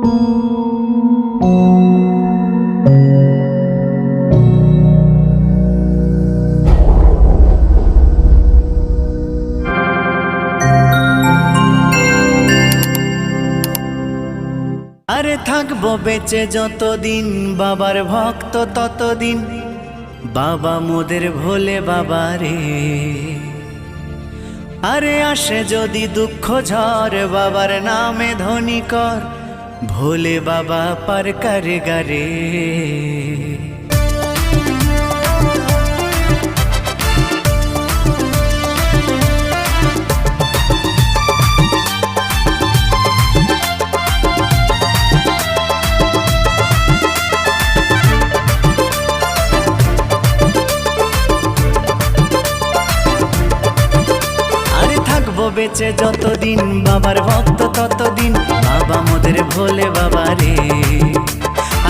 আরে থাকবো বেঁচে যতদিন বাবার ভক্ত ততদিন, বাবা মোদের ভোলে বাবা রে। আরে আসে যদি দুঃখ ঝড় বাবার নামে ধ্বনি কর, ভোলে বাবা পার করে গারে। বেঁচে যতদিন বাবার ভক্ত ততদিন, বাবা মোদের ভোলে বাবা রে।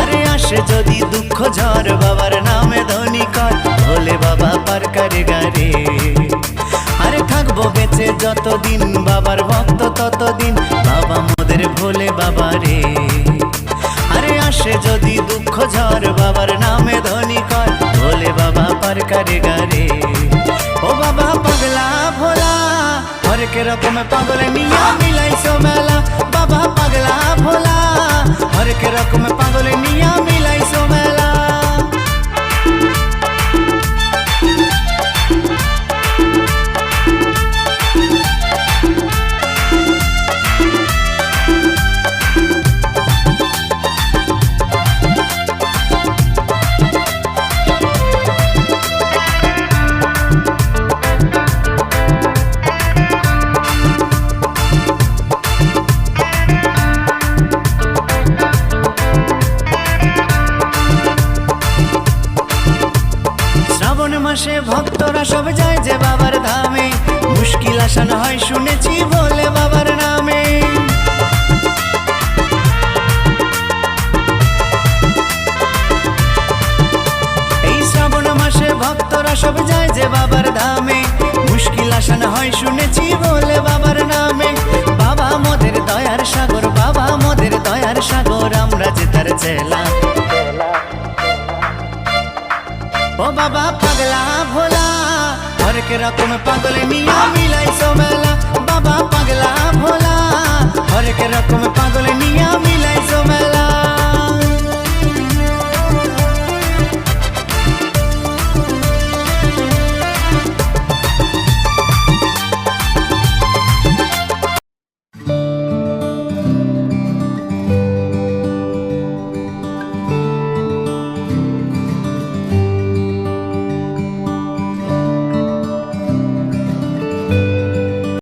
আরে আসে যদি দুঃখ ঝড় বাবার নামে ধ্বনি কর, ভোলে বাবা পার করে গারে। আরে থাকবো বেঁচে যতদিন বাবার ভক্ত ততদিন, বাবা মোদের ভোলে বাবা রে। আরে আসে যদি দুঃখ ঝড় বাবার নামে ধ্বনি কর, ভোলে বাবা পার করে গারে। ও বাবা পাগলা ভোলা হরেক রকম পাগল নিয়া মিলাইছো মেলা, বাবা পাগলা ভোলা হরেক রকম পাগল নিয়া মিলাইছো মেলা। শ্রাবণ মাসে ভক্তরা সব যায় যে বাবার ধামে, মুশকিল আসান হয় শুনেছি ভোলে বাবার নামে। এই শ্রাবণ মাসে ভক্তরা সব যায় যে বাবার ধামে, মুশকিল আসান হয় শুনেছি ভোলে বাবার নামে। বাবা মোদের দয়ার সাগর, বাবা মোদের দয়ার সাগর, আমরা যে তার চেলা। ও বাবা পাগলা ভোলা হরেক রকম পাগল নিয়া মিলাইছো মেলা, বাবা পাগলা ভোলা হরেক রকম